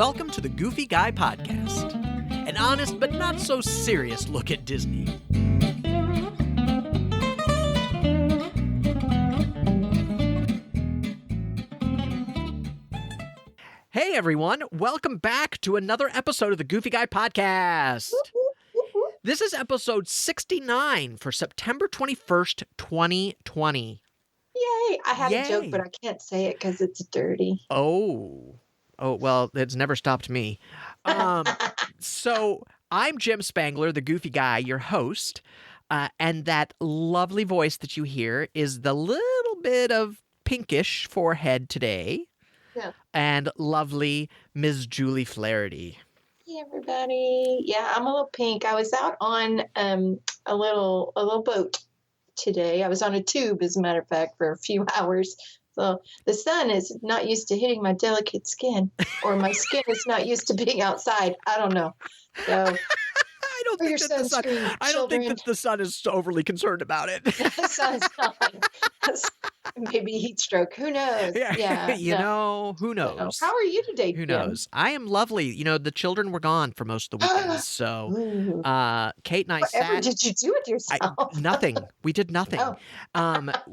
Welcome to the Goofy Guy Podcast, an honest but not so serious look at Disney. Hey everyone, welcome back to another episode of the Goofy Guy Podcast. This is episode 69 for September 21st, 2020. Yay! I had a joke, but I can't say it because it's dirty. Oh, well, it's never stopped me. So I'm Jim Spangler, the Goofy Guy, your host, and that lovely voice that you hear is the little bit of pinkish forehead today. Yeah. And lovely Ms. Julie Flaherty. Hey, everybody. Yeah, I'm a little pink. I was out on a little boat today. I was on a tube, as a matter of fact, for a few hours. So the sun is not used to hitting my delicate skin, or my skin is not used to being outside. I don't know. So I don't think that the sun is overly concerned about it. The sun's not. Maybe heat stroke. Who knows? Yeah. Who knows? How are you today, Who knows? I am lovely. The children were gone for most of the weekend. So Kate and I Whatever did you do with yourself? Nothing. We did nothing.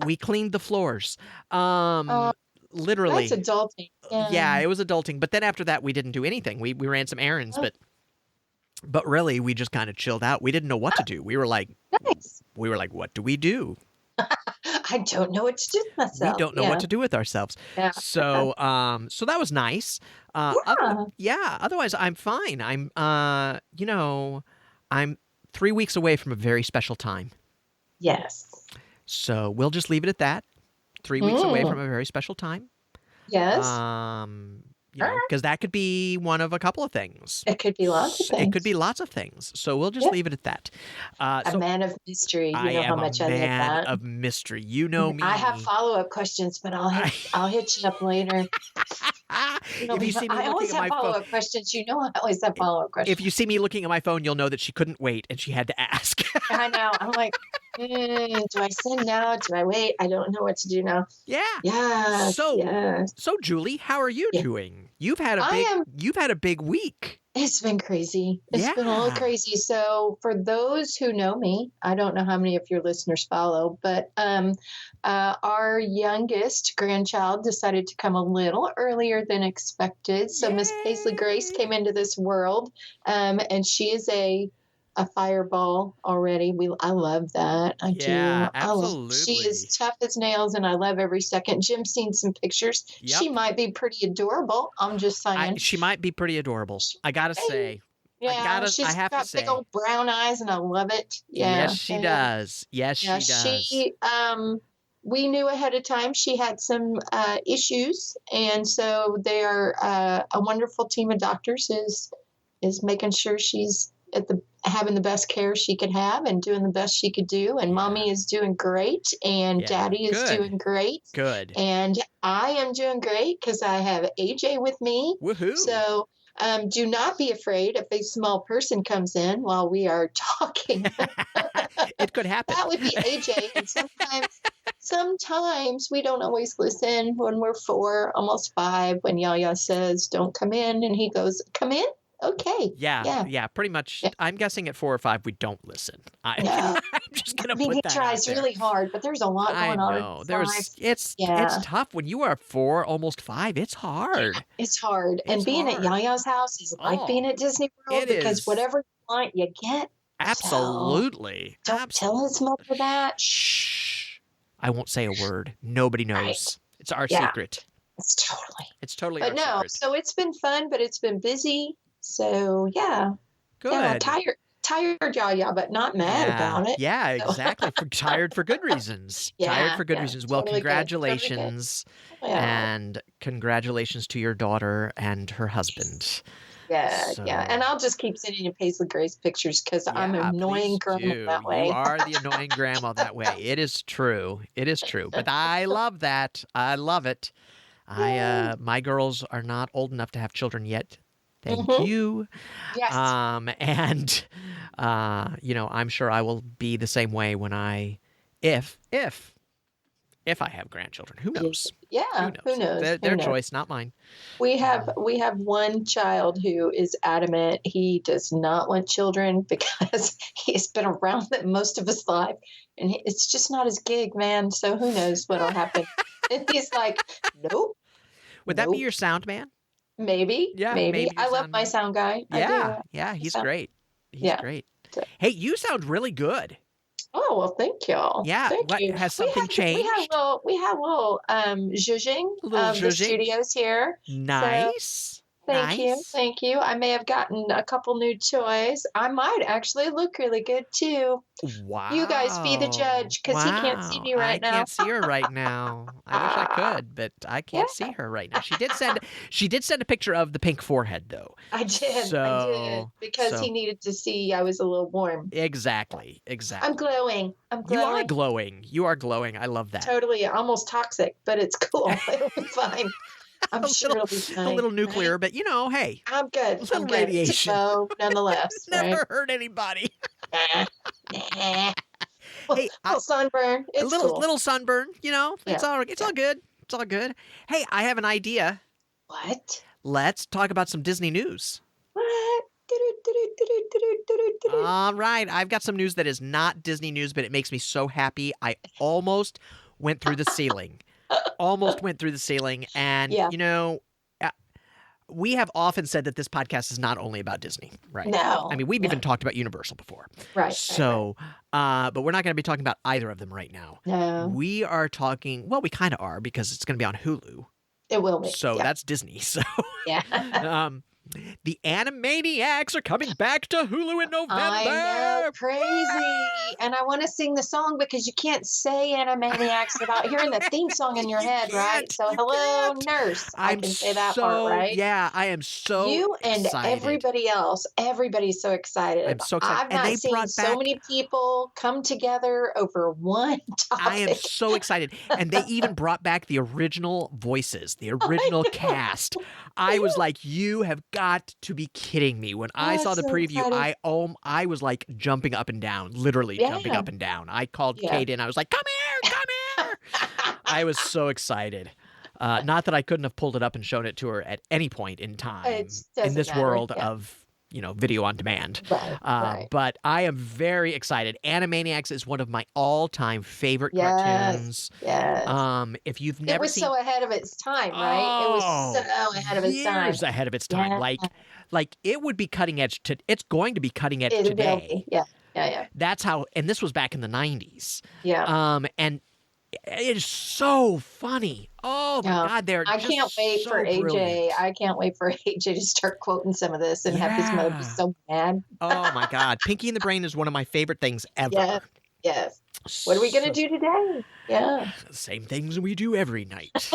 We cleaned the floors. Literally. That's adulting. Yeah, it was adulting. But then after that, we didn't do anything. We ran some errands, but really, we just kind of chilled out. We didn't know what to do. We were like, nice. What do we do? I don't know what to do with myself. We don't know what to do with ourselves. Yeah. So that was nice. Otherwise, I'm fine. I'm 3 weeks away from a very special time. Yes. So we'll just leave it at that. 3 weeks away from a very special time. Yes. Because that could be one of a couple of things. It could be lots of things. It could be lots of things. So we'll just leave it at that. A man of mystery. You know how much I love that. I am a man of mystery. You know me. I have follow-up questions, but I'll hit you up later. If you see me I always have follow-up questions. I always have follow-up questions. If you see me looking at my phone, you'll know that she couldn't wait and she had to ask. I know. I'm like, do I send now? Do I wait? I don't know what to do now. Yeah. Yeah. So Julie, how are you doing? You've had a big week. It's been crazy. It's been a little crazy. So for those who know me, I don't know how many of your listeners follow, but our youngest grandchild decided to come a little earlier than expected. So Miss Paisley Grace came into this world, and she is a fireball already. I love that. I do. Absolutely. She is tough as nails, and I love every second. Jim's seen some pictures. Yep. She might be pretty adorable. I'm just saying. She might be pretty adorable. I gotta say. Yeah, she's got big old brown eyes, and I love it. Yeah. Yes, she does. Yes, she does. We knew ahead of time she had some issues, and so they are a wonderful team of doctors is making sure she's having the best care she could have and doing the best she could do. And mommy is doing great, and daddy is doing great. Good. And I am doing great because I have AJ with me. Woohoo. So do not be afraid if a small person comes in while we are talking. It could happen. That would be AJ. And sometimes we don't always listen when we're 4, almost 5, when Yaya says, don't come in. And he goes, come in? Okay. Yeah, pretty much. Yeah. I'm guessing at 4 or 5 we don't listen. I'm just gonna put that out there. He tries really hard, but there's a lot going on. I know. It's tough when you are 4, almost 5. It's hard. It's hard. And being at Yaya's house is like being at Disney World because whatever you want, you get. Absolutely. So don't tell his mother that. Shh. I won't say a word. Nobody knows. Right. It's our secret. It's totally. But no, secret. So it's been fun, but it's been busy. So good. Yeah, tired, Yaya, but not mad about it. Yeah, exactly. Tired for good reasons. Tired for good reasons. Well, totally congratulations, and congratulations to your daughter and her husband. Yeah, and I'll just keep sending you Paisley Grace pictures because I'm an annoying grandma that way. You are the annoying grandma that way. It is true. But I love that. I love it. My girls are not old enough to have children yet. Thank you. Yes. And I'm sure I will be the same way when if If I have grandchildren, who knows? Yeah, who knows? Their choice, not mine. We have one child who is adamant he does not want children because he's been around them most of his life, and it's just not his gig, man. So who knows what'll happen? And he's like, nope. Would that be your sound man? Maybe. Yeah, maybe. I love my sound guy. Yeah, he's great. He's great. Hey, you sound really good. Oh, well, thank y'all. Yeah. Thank you. Has something changed? We have a little zhuzhing of the studios here. Nice. Thank you. I may have gotten a couple new toys. I might actually look really good too. Wow. You guys be the judge because he can't see me right now. I can't see her right now. I wish I could, but I can't see her right now. She did send a picture of the pink forehead though. I did. Because he needed to see I was a little warm. Exactly. I'm glowing. You are glowing. I love that. Totally. Almost toxic, but it's cool. It'll be fine. I'm sure it'll be fine. A little nuclear, right? But hey. I'm good. A little radiation. So nonetheless. Never hurt anybody. Hey, little sunburn. It's cool. Little sunburn, It's all good. It's all good. Hey, I have an idea. What? Let's talk about some Disney news. What? All right. I've got some news that is not Disney news, but it makes me so happy. I almost went through the ceiling. And, we have often said that this podcast is not only about Disney, right? No. I mean, we've even talked about Universal before. Right. So, but we're not going to be talking about either of them right now. No. We are talking, well, we kind of are because it's going to be on Hulu. It will be. So that's Disney. So, yeah. The Animaniacs are coming back to Hulu in November. I know, crazy. And I want to sing the song because you can't say Animaniacs without hearing the theme song in your head, right? So, hello, nurse. I can say that part, right? Yeah, I am so and excited. Everybody else, everybody's so excited. I'm so excited. I've not seen so many people come together over one topic. I am so excited. And they even brought back the original voices, the original cast. I was like, you have got to be kidding me. When I saw the preview, I was like jumping up and down, literally jumping up and down. I called Kate in. I was like, come here. I was so excited. Not that I couldn't have pulled it up and shown it to her at any point in time in this world of video on demand. Right. But I am very excited. Animaniacs is one of my all-time favorite cartoons. Yes. If you've never seen, it was so ahead of its time, right? It was so ahead of its time. Years ahead of its time. Like it would be cutting edge. It's going to be cutting edge today. Yeah. That's how. And this was back in the 90s. Yeah. And it is so funny. Oh my God, I can't wait for AJ. Brilliant. I can't wait for AJ to start quoting some of this and have his mother be so mad. Oh my God, Pinky and the Brain is one of my favorite things ever. Yes. What are we gonna do today? Yeah. Same things we do every night.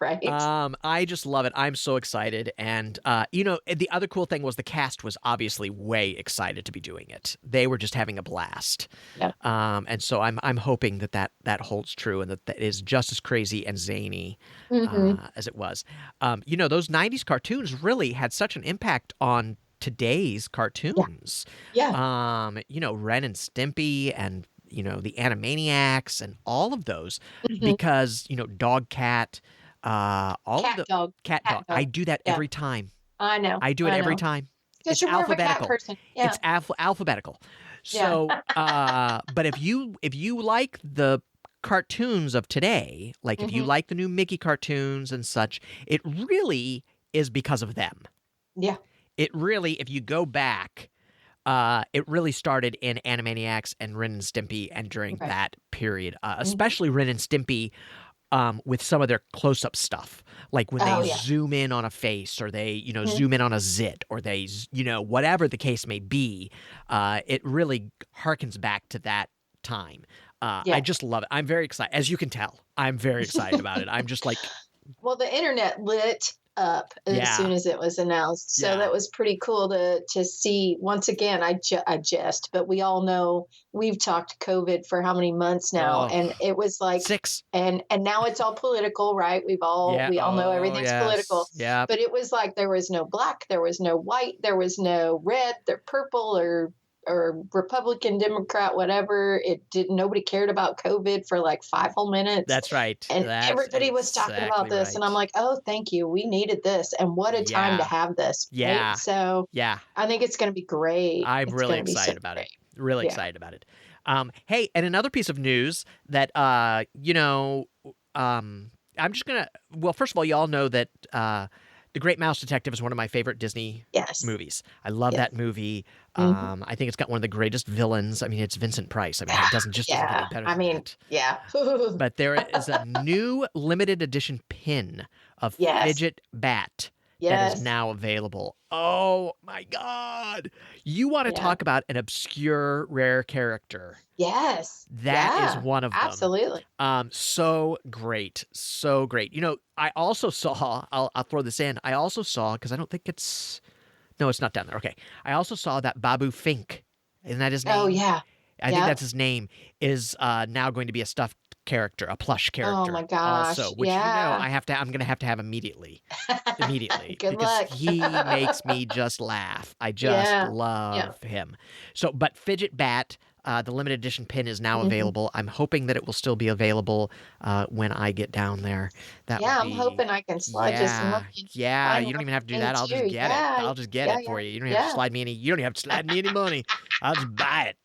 Right. I just love it. I'm so excited. And, the other cool thing was the cast was obviously way excited to be doing it. They were just having a blast. Yeah. And so I'm hoping that holds true and that is just as crazy and zany as it was. Those 90s cartoons really had such an impact on today's cartoons. Yeah. Ren and Stimpy and, the Animaniacs and all of those because, Dog Cat, cat dog. I do that every time. I know. I do it every time. It's alphabetical. Person. Yeah. It's alphabetical. So, but if you like the cartoons of today, like if you like the new Mickey cartoons and such, it really is because of them. Yeah. It really, if you go back, it really started in Animaniacs and Ren and Stimpy and during that period, especially Ren and Stimpy. With some of their close-up stuff, like when they zoom in on a face or they, zoom in on a zit or they, whatever the case may be, it really harkens back to that time. I just love it. I'm very excited. As you can tell, I'm very excited about it. I'm just like... Well, the internet lit up as soon as it was announced. So that was pretty cool to see. Once again, I jest, but we all know we've talked COVID for how many months now, and it was like 6. And now it's all political, right? We all know everything's political. Yeah. But it was like there was no black, there was no white, there was no red, or purple, or or Republican, Democrat, whatever. Nobody cared about COVID for like 5 whole minutes. That's right. And That's everybody was talking about exactly this. And right. I'm like, oh, thank you. We needed this. And what a time to have this. Yeah. Right? So yeah. I think it's going to be great. I'm It's really gonna be excited so about great. it. Really excited about it. Hey, and another piece of news that, I'm just going to, well, first of all, you all know that The Great Mouse Detective is one of my favorite Disney movies. I love that movie. I think it's got one of the greatest villains. I mean, it's Vincent Price. I mean, it doesn't just get any better than that. But there is a new limited edition pin of Fidget Bat that is now available. Oh my God. You want to talk about an obscure, rare character. Yes. That is one of them. Absolutely. So great. So great. I also saw, I'll throw this in. I also saw, because I don't think it's not down there. Okay. I also saw that Babu Fink. Isn't that his name? Oh, yeah. I think that's his name, is now going to be a stuffed character, a plush character. Oh my gosh. Also, which I'm gonna have to have immediately. Good because luck. he makes me just laugh. I just love him. So, but Fidget Bat, the limited edition pin is now available. I'm hoping that it will still be available when I get down there. I'm hoping I can slide you some. Yeah, you don't even have to do that. I'll just get it. I'll just get it for you. You don't have to slide me any. You don't even have to slide me any money. I'll just buy it.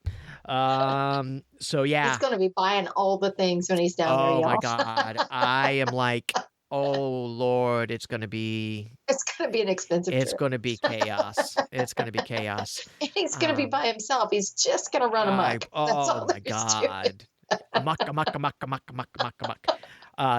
So yeah, he's going to be buying all the things when he's down there. Oh my God, I am like, oh Lord, it's going to be an expensive. It's going to be chaos. It's going to be chaos. He's going to be by himself. He's just going to run amok. Oh my God, amok.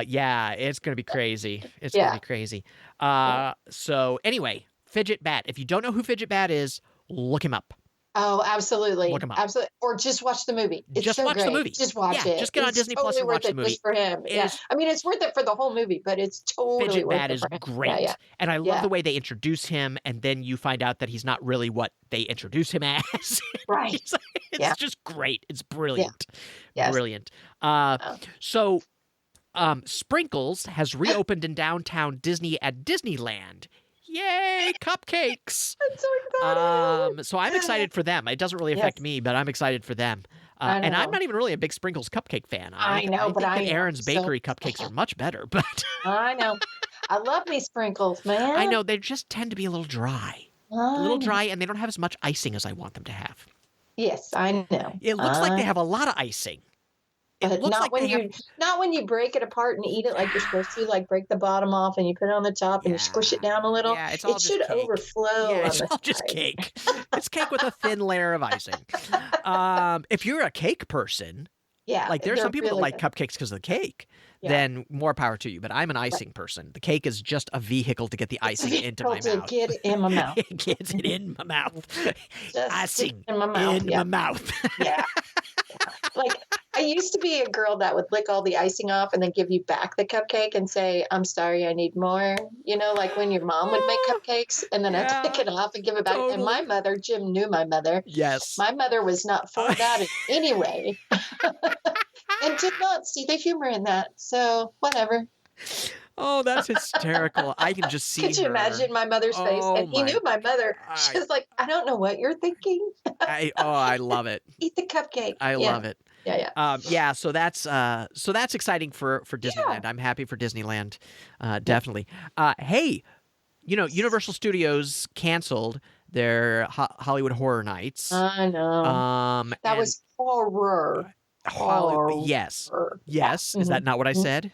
Yeah, it's going to be crazy. It's going to be crazy. So anyway, Fidget Bat. If you don't know who Fidget Bat is, look him up. Oh, absolutely. Look him up. Absolutely. Or just watch the movie. It's just so watch great. the movie. Just watch it. Just get on Disney Plus and watch the movie. Just for him. I mean, it's worth it for the whole movie, but it's totally Fidget worth Bat it is for him. great. And I love the way they introduce him, and then you find out that he's not really what they introduce him as. Right. It's just great. It's brilliant. Yes. Brilliant. So Sprinkles has reopened in downtown Disney at Disneyland. Yay, Cupcakes! I'm so excited. So I'm excited for them. It doesn't really affect me, but I'm excited for them. And I'm not even really a big Sprinkles cupcake fan. I think that Aaron's Bakery cupcakes are much better. But I know. I love these Sprinkles, man. I know. They just tend to be a little dry. And they don't have as much icing as I want them to have. Yes, I know. It looks like they have a lot of icing. But not when you break it apart and eat it like you're supposed to, like break the bottom off and you put it on the top and you squish it down a little. Yeah, it should overflow. Yeah, it's all just cake. It's cake with a thin layer of icing. If you're a cake person, like there's some people that like cupcakes because of the cake, then more power to you. But I'm an icing person. The cake is just a vehicle to get the icing into my mouth. Get it in my mouth. It gets it in my mouth. Icing in my mouth. my mouth. Yeah. Like I used to be a girl that would lick all the icing off and then give you back the cupcake and say, "I'm sorry, I need more." Like when your mom would make cupcakes and then I'd lick it off and give it back. Totally. And my mother, Jim knew my mother. Yes. My mother was not for that in any way. And did not see the humor in that. So whatever. Oh, that's hysterical. I can just see Could you imagine my mother's face? And he knew my mother. She was like, I don't know what you're thinking. I love it. Eat the cupcake. I love it. Yeah. So that's exciting for Disneyland. I'm happy for Disneyland. Definitely. Hey, Universal Studios canceled their Hollywood Horror Nights. I know. That was horror. Yes. Is that not what I said?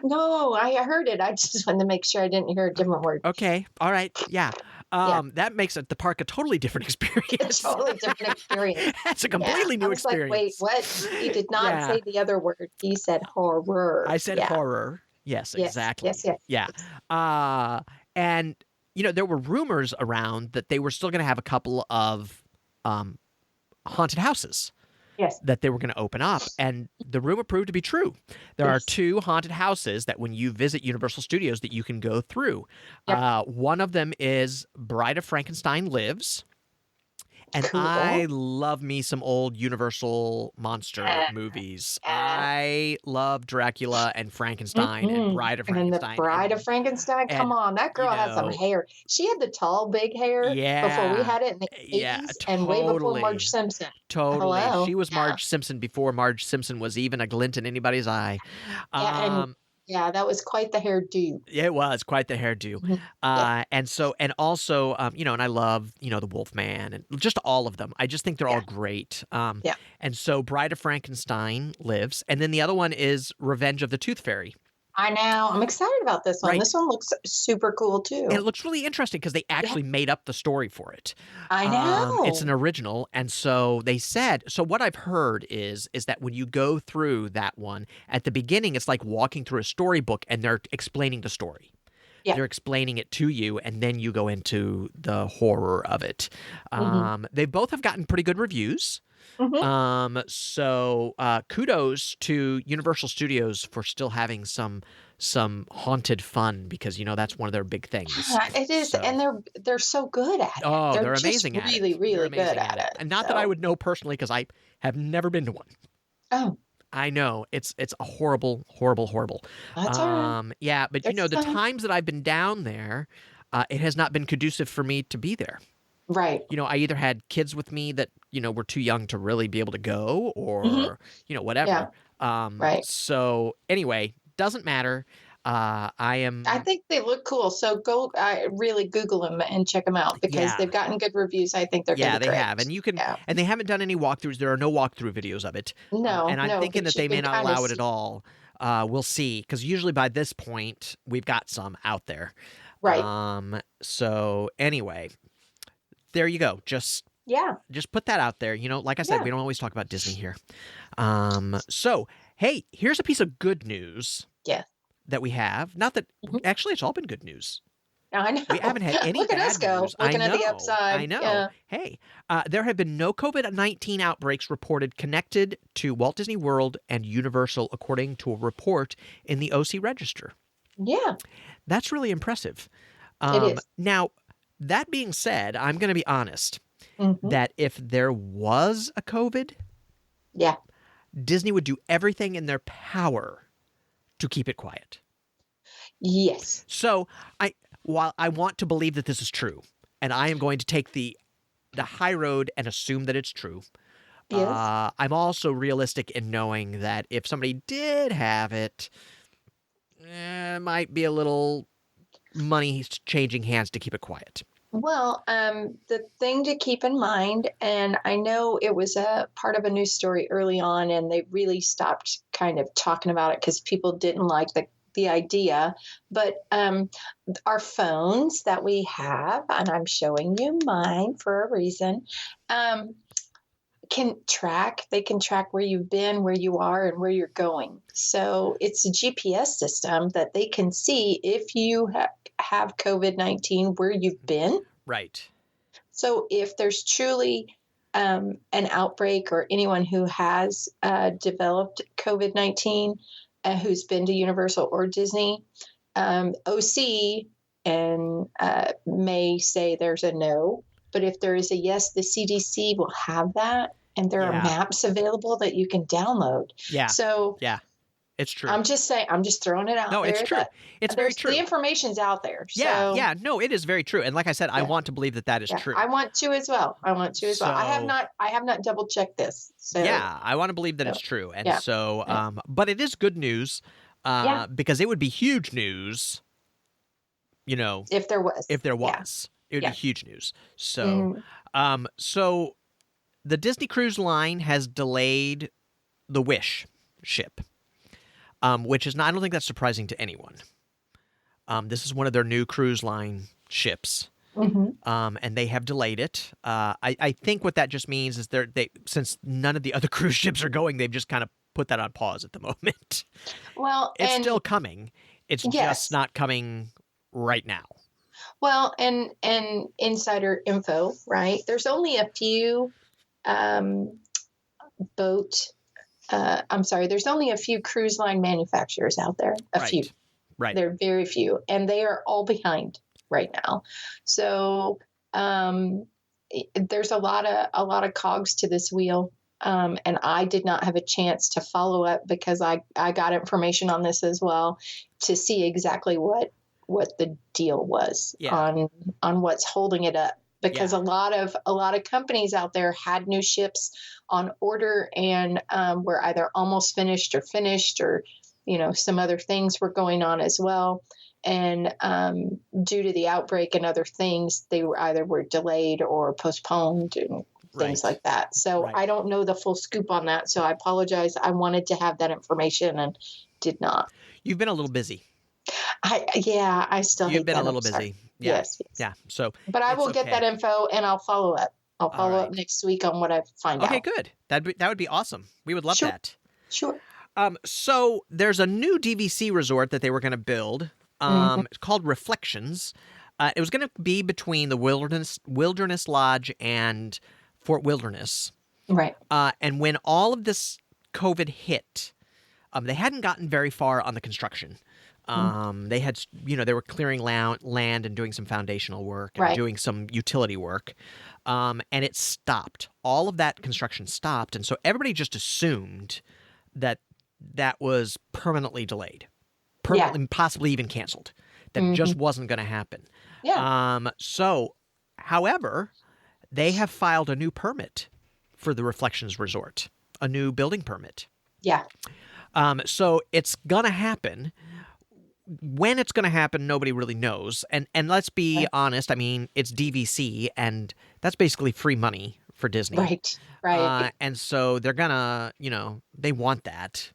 No, I heard it. I just wanted to make sure I didn't hear a different word. Okay. All right. Yeah. That makes the park a totally different experience. A totally different experience. That's a completely new experience. Like, wait, what? He did not say the other word. He said horror. I said horror. Yes, exactly. Yes. Yeah. And there were rumors around that they were still going to have a couple of haunted houses. Yes. That they were going to open up. And the rumor proved to be true. There are 2 haunted houses that when you visit Universal Studios that you can go through. Yep. One of them is Bride of Frankenstein Lives. And Cool. I love me some old Universal monster movies. I love Dracula and Frankenstein and Bride of And the Frankenstein. Bride of Frankenstein. Come on, that girl had some hair. She had the tall, big hair before we had it in the 80s and way before Marge Simpson. Totally. Hello? She was Marge Simpson before Marge Simpson was even a glint in anybody's eye. Yeah, that was quite the hairdo. It was quite the hairdo. And also, and I love, the Wolfman and just all of them. I just think they're all great. And so Bride of Frankenstein lives. And then the other one is Revenge of the Tooth Fairy. I know. I'm excited about this one. Right. This one looks super cool, too. And it looks really interesting because they actually made up the story for it. I know. It's an original. And so they said, so what I've heard is that when you go through that one, at the beginning, it's like walking through a storybook and they're explaining the story. Yeah. They're explaining it to you, and then you go into the horror of it. They both have gotten pretty good reviews. So kudos to Universal Studios for still having some haunted fun, because that's one of their big things. It is, and they're so good at it. Oh, they're just amazing at it. Really good at it. And not that I would know personally, because I have never been to one. Oh. I know it's a horrible. That's all right. Yeah, but the times that I've been down there, it has not been conducive for me to be there. Right. I either had kids with me that, were too young to really be able to go, or, whatever. Yeah. Right. So anyway, doesn't matter. I think they look cool. So go really Google them and check them out, because they've gotten good reviews. I think they're going to be great. Yeah, they have. And you can, and they haven't done any walkthroughs. There are no walkthrough videos of it. No. And I'm thinking that they may not allow it at all. We'll see. Because usually by this point, we've got some out there. Right. So anyway, there you go. Just put that out there. Like I said, we don't always talk about Disney here. So, hey, here's a piece of good news. Yeah. That we have. Not that actually it's all been good news. I know. We haven't had any bad us go. news. Looking at the upside. I know. Yeah. Hey, there have been no COVID-19 outbreaks reported connected to Walt Disney World and Universal, according to a report in the OC Register. Yeah. That's really impressive. It is. Now, that being said, I'm going to be honest that if there was a COVID, Disney would do everything in their power to keep it quiet. Yes. So while I want to believe that this is true, and I am going to take the high road and assume that it's true, I'm also realistic in knowing that if somebody did have it, it might be a little money changing hands to keep it quiet. Well, the thing to keep in mind, and I know it was a part of a news story early on, and they really stopped kind of talking about it because people didn't like the idea, but our phones that we have, and I'm showing you mine for a reason, can track where you've been, where you are, and where you're going. So it's a GPS system that they can see if you have COVID-19 where you've been. Right. So if there's truly an outbreak, or anyone who has developed COVID-19 who's been to Universal or Disney, OC and may say there's a no. But if there is a yes, the CDC will have that. And there are maps available that you can download. Yeah. So it's true. I'm just saying, I'm just throwing it out there. No, it's true. It's very true. The information's out there. Yeah. No, it is very true. And like I said, I want to believe that is true. I want to as well. I have not double checked this. So yeah, I want to believe that it's true. And but it is good news because it would be huge news, if there was. It would be huge news. So, so the Disney Cruise Line has delayed the Wish ship, which is not, I don't think that's surprising to anyone. This is one of their new cruise line ships, and they have delayed it. I think what that just means is they since none of the other cruise ships are going, they've just kind of put that on pause at the moment. Well, it's still coming. It's just not coming right now. Well, and insider info, right? There's only a few there's only a few cruise line manufacturers out there. A few. Right. There are very few, and they are all behind right now. So there's a lot of cogs to this wheel. And I did not have a chance to follow up because I got information on this as well to see exactly what the deal was on what's holding it up. Because a lot of companies out there had new ships on order and were either almost finished, or some other things were going on as well. And due to the outbreak and other things, they were delayed or postponed and things like that. So I don't know the full scoop on that. So I apologize. I wanted to have that information and did not. You've been a little busy. I still You've hate been that. a little busy. Yeah. Yes. Yeah. So, but I will get that info and I'll follow up. I'll follow up next week on what I find out. Okay, good. That would be awesome. We would love that. Sure. So there's a new DVC resort that they were going to build. It's called Reflections. It was going to be between the Wilderness Lodge and Fort Wilderness. Right. And when all of this COVID hit, they hadn't gotten very far on the construction. They had, they were clearing land and doing some foundational work and doing some utility work. And it stopped. All of that construction stopped. And so everybody just assumed that was permanently delayed, possibly even canceled. That just wasn't going to happen. Yeah. However, they have filed a new permit for the Reflections Resort, a new building permit. Yeah. So it's going to happen. When it's going to happen, nobody really knows. And let's be honest, I mean, it's DVC, and that's basically free money for Disney. Right. And so they're going to, they want that.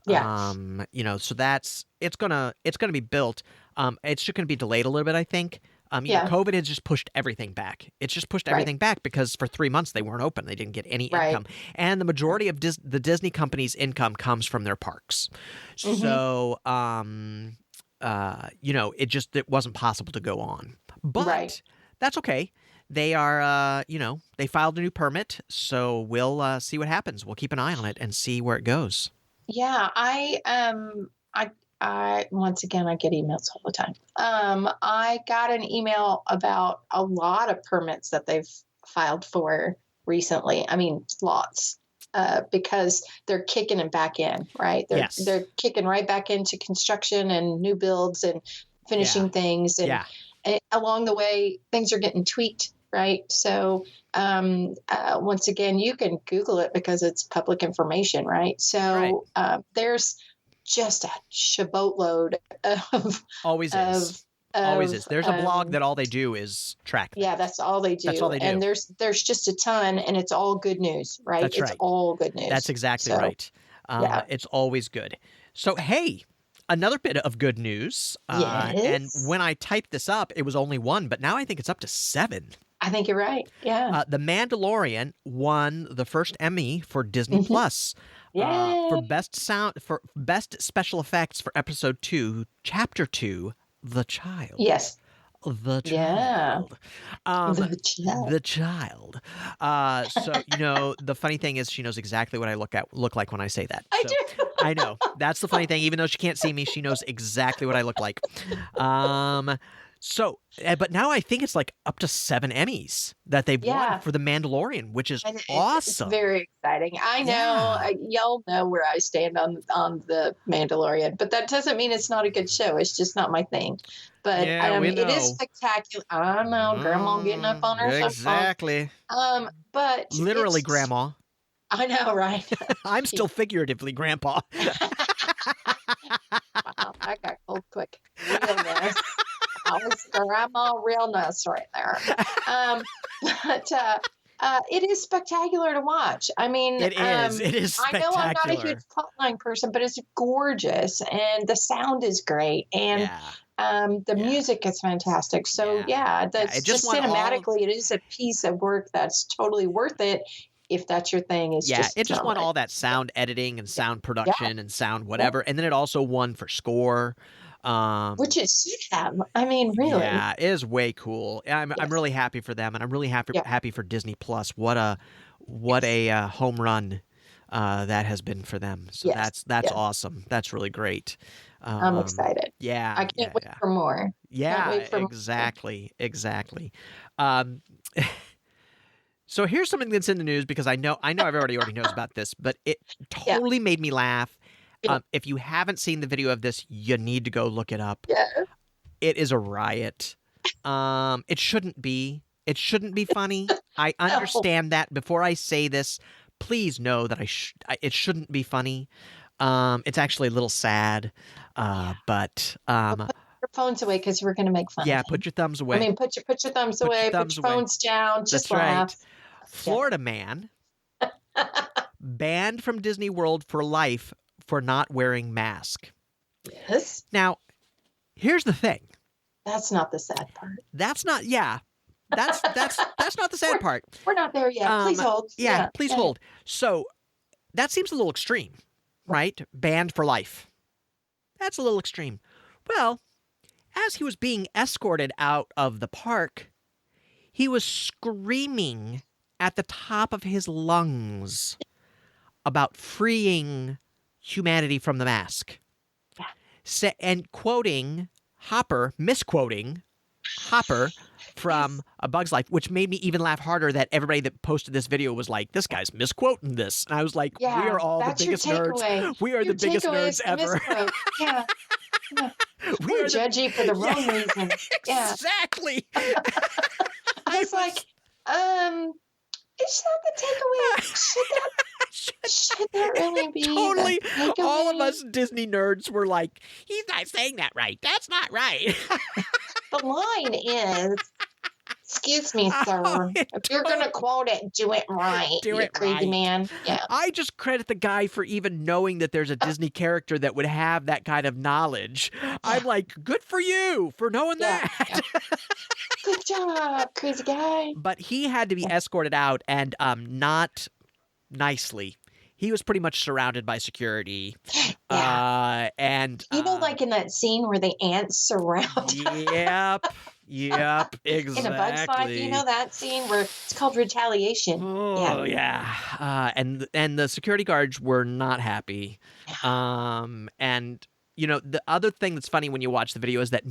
Yeah. So it's going to be built. It's just going to be delayed a little bit, I think. COVID has just pushed everything back. It's just pushed everything back because for 3 months they weren't open. They didn't get any income. And the majority of the Disney company's income comes from their parks. So, it wasn't possible to go on. But that's okay. They are, they filed a new permit. So we'll see what happens. We'll keep an eye on it and see where it goes. Yeah, I once again, I get emails all the time. I got an email about a lot of permits that they've filed for recently. I mean, lots, because they're kicking them back in, right? They're kicking right back into construction and new builds and finishing things. And along the way, things are getting tweaked, right? So once again, you can Google it because it's public information, right? So there's just a boatload of always is. There's a blog that all they do is track that. Yeah, that's all they do. And there's just a ton, and it's all good news, right? It's all good news. That's exactly right. It's always good. So hey, another bit of good news. And when I typed this up, it was only 1, but now I think it's up to 7. I think you're right. Yeah. The Mandalorian won the first Emmy for Disney Plus. For best special effects for episode 2, chapter 2, The Child. Yes. The Child. The Child. So, the funny thing is she knows exactly what I look like when I say that. I do. I know. That's the funny thing. Even though she can't see me, she knows exactly what I look like. So, but now I think it's like up to 7 Emmys that they've won for The Mandalorian, which is awesome. It's very exciting. I know. Y'all know where I stand on The Mandalorian, but that doesn't mean it's not a good show. It's just not my thing. But it is spectacular. I know, Grandma getting up on her soapbox. Exactly. But literally, Grandma. I know, right? I'm still figuratively Grandpa. Wow, I got cold quick. Real nice. I was Grandma realness right there. But it is spectacular to watch. I mean, it is. It is spectacular. I know I'm not a huge plotline person, but it's gorgeous, and the sound is great, and the music is fantastic. So just cinematically, it is a piece of work that's totally worth it. If that's your thing, it just won all that sound editing and sound production and sound whatever, and then it also won for score. Which it should have. I mean, really. Yeah, it is way cool. I'm really happy for them, and I'm really happy for Disney Plus. What a home run that has been for them. So that's awesome. That's really great. I'm excited. Yeah, I can't wait for more. Yeah, exactly. So here's something that's in the news because I know everybody already knows about this, but it totally made me laugh. If you haven't seen the video of this, you need to go look it up. Yeah. It is a riot. It shouldn't be. It shouldn't be funny. I understand that. Before I say this, please know that it shouldn't be funny. It's actually a little sad, but put your phones away because we're going to make fun. Yeah, of put your thumbs away. I mean, put your thumbs away. Put your phones down. Just laugh. Right. Florida man banned from Disney World for life for not wearing mask. Yes. Now, here's the thing. That's not the sad part. That's not. Yeah. That's not the sad part. We're not there yet. Please hold. Yeah, please hold. So that seems a little extreme, right? Banned for life. That's a little extreme. Well, as he was being escorted out of the park, he was screaming at the top of his lungs about freeing humanity from the mask. Yeah. And misquoting Hopper from A Bug's Life, which made me even laugh harder that everybody that posted this video was like, this guy's misquoting this. And I was like, we are all the biggest nerds. We are the biggest nerds ever. Yeah. We're judgy for the wrong reason. Yeah. Exactly. I was like, is that the takeaway? Should that really be totally? The takeaway? All of us Disney nerds were like, he's not saying that right. That's not right. The line is, excuse me, sir. If you're going to quote it, do it right. Do it crazy right. Man. Yeah. I just credit the guy for even knowing that there's a Disney character that would have that kind of knowledge. Yeah. I'm like, good for you for knowing that. Yeah. Good job, crazy guy. But he had to be escorted out, and not maybe. He was pretty much surrounded by security. Yeah. And like in that scene where the ants surround him. Yep, exactly. In A Bug's Life, that scene where it's called Retaliation. Oh, yeah. And the security guards were not happy. And, the other thing that's funny when you watch the video is that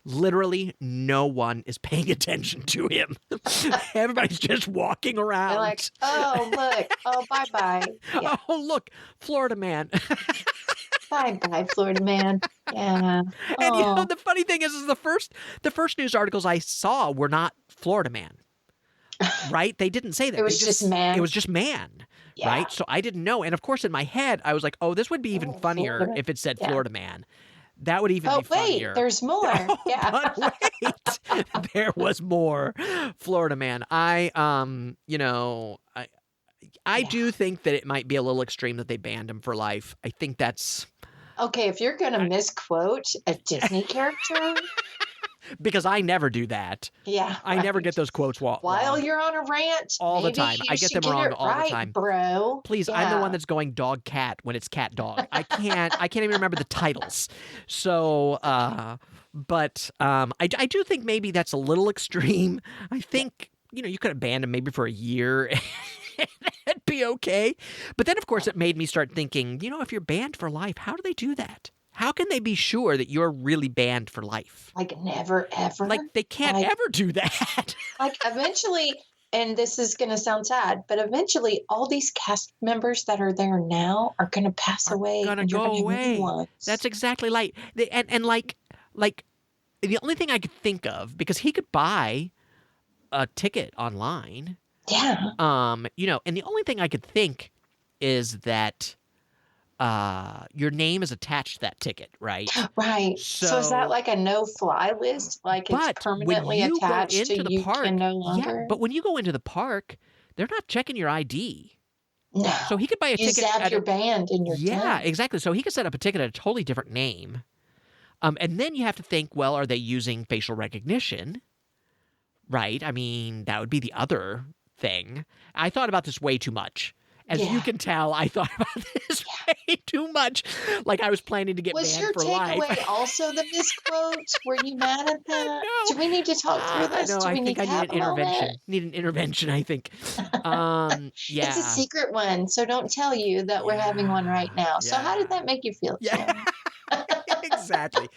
literally no one is paying attention to him. Everybody's just walking around. They're like, oh, look. Oh, bye-bye. Yeah. Oh, look, Florida man. Bye-bye, Florida man. Yeah. And the funny thing is the first news articles I saw were not Florida man. Right? They didn't say that. It was just man. It was just man. Yeah. Right? So I didn't know. And of course, in my head, I was like, oh, this would be even funnier if it said Florida man. That would even be funnier. Wait, there's more. Yeah. But wait, there was more. Florida man. I do think that it might be a little extreme that they banned him for life. I think that's... Okay, if you're going to misquote a Disney character... Because I never do that. Yeah. I never get those quotes while you're on a rant. All the time. I get them wrong all the time. Bro. Please, I'm the one that's going dog cat when it's cat dog. I can't even remember the titles. So but I do think maybe that's a little extreme. I think, you could have banned him maybe for a year. It'd be okay. But then of course it made me start thinking, if you're banned for life, how do they do that? How can they be sure that you're really banned for life? Like never, ever? Like they can't ever do that. Like eventually, and this is going to sound sad, but eventually all these cast members that are there now are going to pass away. Going to go away. That's exactly like, and like the only thing I could think of, because he could buy a ticket online. Yeah. And the only thing I could think is that your name is attached to that ticket, right? Right. So is that like a no-fly list? Like it's permanently attached to you can no longer? Yeah, but when you go into the park, they're not checking your ID. No. So he could buy a ticket. You zap your band in your Yeah, tent. Exactly. So he could set up a ticket at a totally different name. And then you have to think, well, are they using facial recognition? Right? I mean, that would be the other thing. I thought about this way too much. As you can tell, I thought about this way too much. Like I was planning to get banned for life. Was your takeaway also the misquote? Were you mad at that? No. Do we need to talk through this? No, I think I need an intervention. Need an intervention, I think. Yeah. It's a secret one, so don't tell you that we're having one right now. So how did that make you feel? Yeah. Exactly.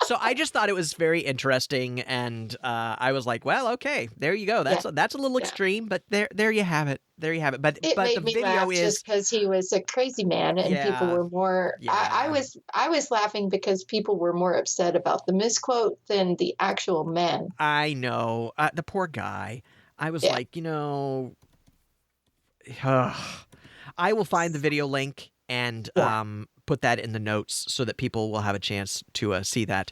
So I just thought it was very interesting, and I was like, well, okay, there you go. That's a little extreme, but there you have it. There you have it. But It made the me video laugh is just because he was a crazy man, and people were more. I was laughing because people were more upset about the misquote than the actual man. I know, the poor guy. I was like, I will find the video link and put that in the notes so that people will have a chance to see that.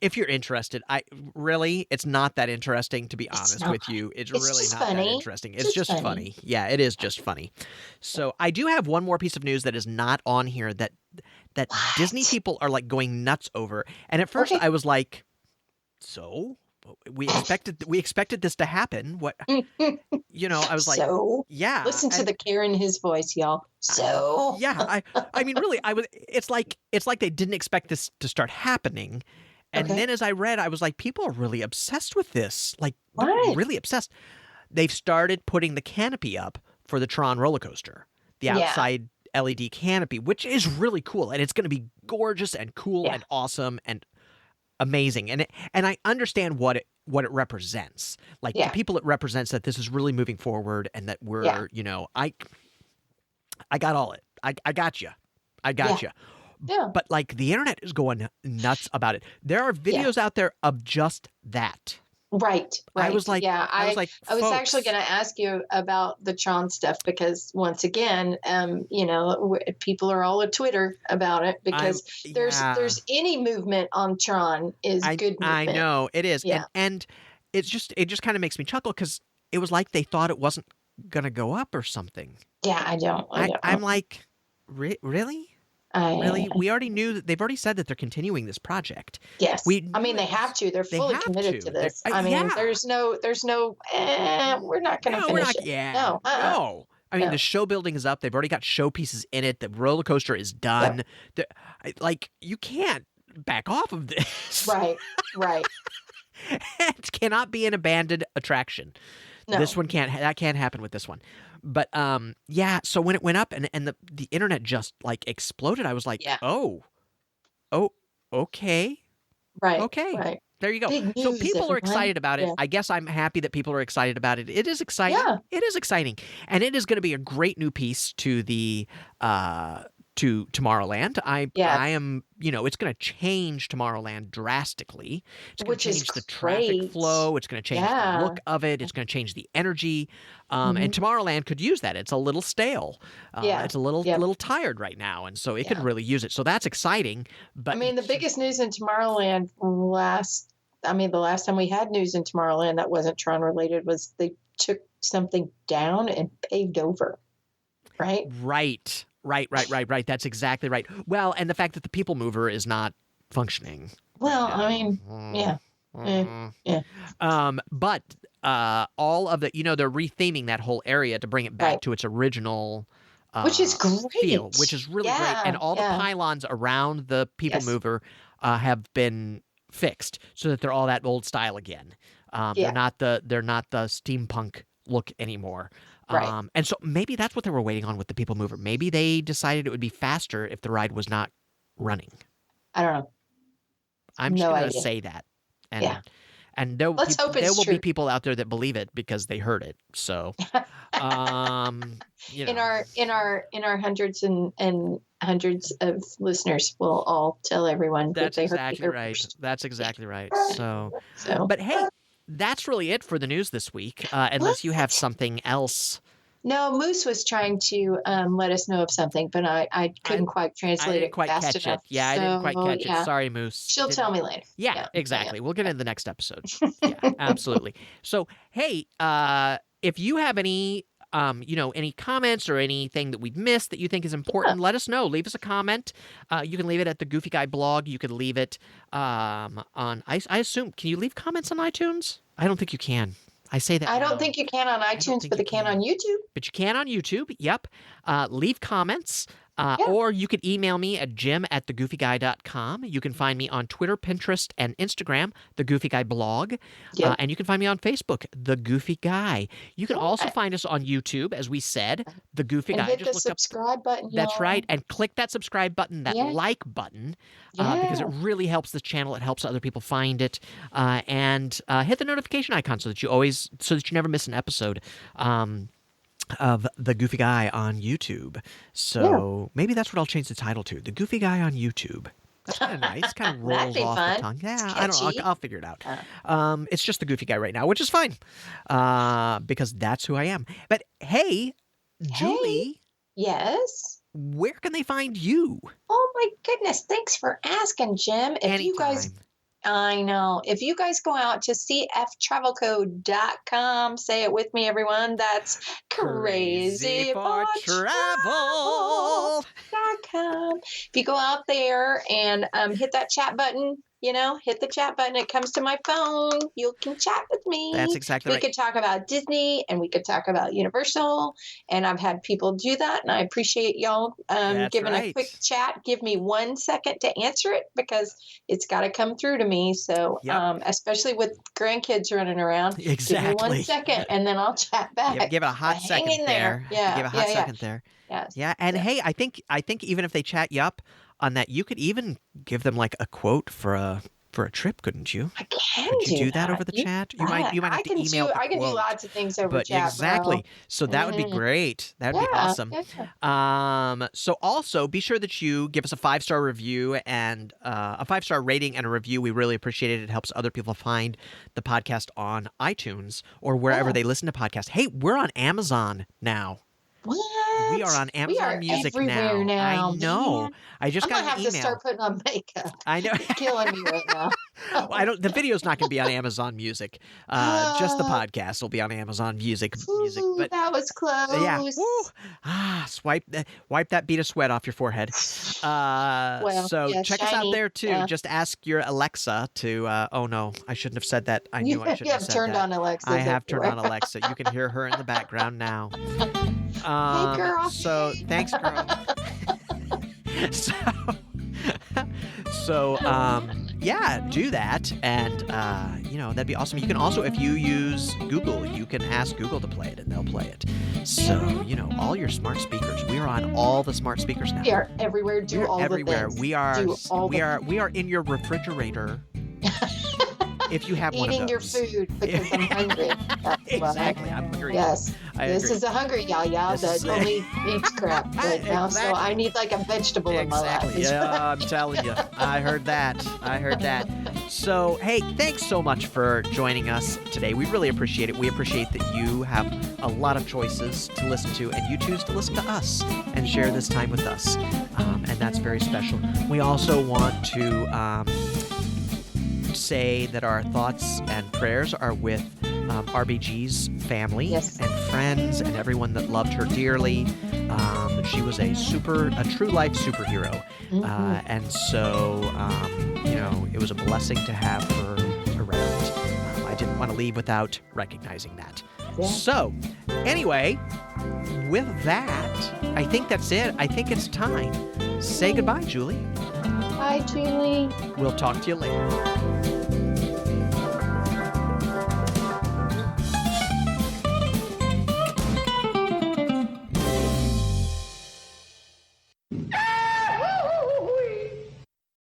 If you're interested, it's not that interesting, to be honest with you. It's really not funny. that interesting. It's just funny. Yeah, it is just funny. So I do have one more piece of news that is not on here that Disney people are like going nuts over. And at first I was like, so we expected this to happen. What, I was like, yeah. Listen to the care in his voice, y'all. So yeah, I mean, really, it's like they didn't expect this to start happening. And then as I read, I was like, people are really obsessed with this. Like, really obsessed. They've started putting the canopy up for the Tron roller coaster, the outside LED canopy, which is really cool. And it's going to be gorgeous and cool and awesome and amazing. And I understand what it represents. Like the people it represents, that this is really moving forward, and that we're, I got all it. I got you. I got you. Yeah. But like the internet is going nuts about it. There are videos out there of just that. Right. I was like, I was actually going to ask you about the Tron stuff because once again, people are all at Twitter about it because there's any movement on Tron is good movement. I know it is. Yeah. And it just kind of makes me chuckle because it was like they thought it wasn't going to go up or something. Yeah, I don't. I'm like, really? Really? We already knew that they've already said that they're continuing this project. Yes. I mean, they have to. They're fully committed to this. I mean, there's no, we're not going to finish it. Yeah. No. I mean, the show building is up. They've already got show pieces in it. The roller coaster is done. Like, you can't back off of this. Right. It cannot be an abandoned attraction. No. This one that can't happen with this one. But so when it went up and the internet just like exploded, I was like, oh, okay. Right. Okay. Right. There you go. So people are excited about it. Yeah. I guess I'm happy that people are excited about it. It is exciting. Yeah. It is exciting. And it is going to be a great new piece to the to Tomorrowland. I am, it's going to change Tomorrowland drastically. It's going to change the traffic flow. It's going to change the look of it. It's going to change the energy. And Tomorrowland could use that. It's a little stale. It's a little tired right now. And so it could really use it. So that's exciting. But I mean, the biggest news in Tomorrowland the last time we had news in Tomorrowland that wasn't Tron related was they took something down and paved over. Right. Right. That's exactly right. Well, and the fact that the People Mover is not functioning. Well, I mean, but all of the, they're retheming that whole area to bring it back to its original which is great. feel, which is really great. And all the pylons around the People Mover have been fixed so that they're all that old style again. They're not the steampunk look anymore. Right. And so maybe that's what they were waiting on with the People Mover. Maybe they decided it would be faster if the ride was not running. I don't know. I'm just going to say that. And there will be people out there that believe it because they heard it. So, in our hundreds and hundreds of listeners, we'll all tell everyone that they heard it right. First. That's exactly right. So, but hey. That's really it for the news this week, unless you have something else. No, Moose was trying to let us know of something, but I couldn't quite translate it fast enough. Yeah, I didn't quite catch it. Sorry, Moose. She'll tell me later. Yeah, exactly. We'll get into the next episode. Yeah, absolutely. So, hey, if you have any any comments or anything that we've missed that you think is important, let us know. Leave us a comment. You can leave it at the Goofy Guy blog. You can leave it on, I assume, can you leave comments on iTunes? I don't think you can. I say that. I don't think you can on iTunes, but they can on YouTube. But you can on YouTube. Yep. Leave comments. Or you could email me at jim@thegoofyguy.com. You can find me on Twitter, Pinterest, and Instagram, The Goofy Guy Blog. And you can find me on Facebook, The Goofy Guy. You can also find us on YouTube, as we said, The Goofy Guy. Hit the subscribe button, That's right. And click that subscribe button, that like button, because it really helps the channel. It helps other people find it. And hit the notification icon so that you never miss an episode. Of The Goofy Guy on YouTube. So maybe that's what I'll change the title to. The Goofy Guy on YouTube. That's kind of nice. Kind of rolls off the tongue. Yeah, I don't know. I'll figure it out. It's just The Goofy Guy right now, which is fine. Because that's who I am. But hey, Julie. Yes? Where can they find you? Oh my goodness. Thanks for asking, Jim. I know. If you guys go out to cftravelcode.com, say it with me, everyone. That's crazy for travel.com. If you go out there and hit that chat button, hit the chat button. It comes to my phone. You can chat with me. That's exactly right. We could talk about Disney and we could talk about Universal. And I've had people do that. And I appreciate y'all giving a quick chat. Give me 1 second to answer it because it's got to come through to me. So especially with grandkids running around, give me 1 second and then I'll chat back. Give it a hot second there. Yeah. Give it a hot second there. Yes. Yeah. And hey, I think even if they chat you up on that, you could even give them like a quote for a trip, couldn't you? I can Could you do that over the chat? You might have to email I can do lots of things over chat. Exactly. Bro. So that would be great. That would be awesome. Yeah. So also be sure that you give us a 5-star review and a 5-star rating and a review. We really appreciate it. It helps other people find the podcast on iTunes or wherever they listen to podcasts. Hey, we're on Amazon now. What? We are on Amazon Music now. I know. Man. I just got an email. I'm gonna have to start putting on makeup. I know. It's killing me right now. Well, the video's not going to be on Amazon Music. Just the podcast will be on Amazon Music. But that was close. Yeah. Woo. Wipe that bead of sweat off your forehead. Check us out there too. Yeah. Just ask your Alexa to. Oh no, I shouldn't have said that. I knew I shouldn't have said that. You have turned on Alexa. I have turned on Alexa. You can hear her in the background now. Hey, girl. So thanks, girl. So do that, and that'd be awesome. You can also, if you use Google, you can ask Google to play it, and they'll play it. So all your smart speakers. We are on all the smart speakers now. We are everywhere. Everywhere. The things. We are in your refrigerator. If you have one of those. Eating your food because I'm hungry. Exactly. I'm hungry. Yes. This is a hungry gal that only eats crap right now. So I need like a vegetable in my life. Yeah, I'm telling you. I heard that. So, hey, thanks so much for joining us today. We really appreciate it. We appreciate that you have a lot of choices to listen to, and you choose to listen to us and share this time with us. And that's very special. We also want to say that our thoughts and prayers are with RBG's family and friends and everyone that loved her dearly. She was a true life superhero. And so, it was a blessing to have her around. I didn't want to leave without recognizing that. Yeah. So, anyway, with that, I think that's it. I think it's time. Say goodbye, Julie. Bye, Julie. We'll talk to you later.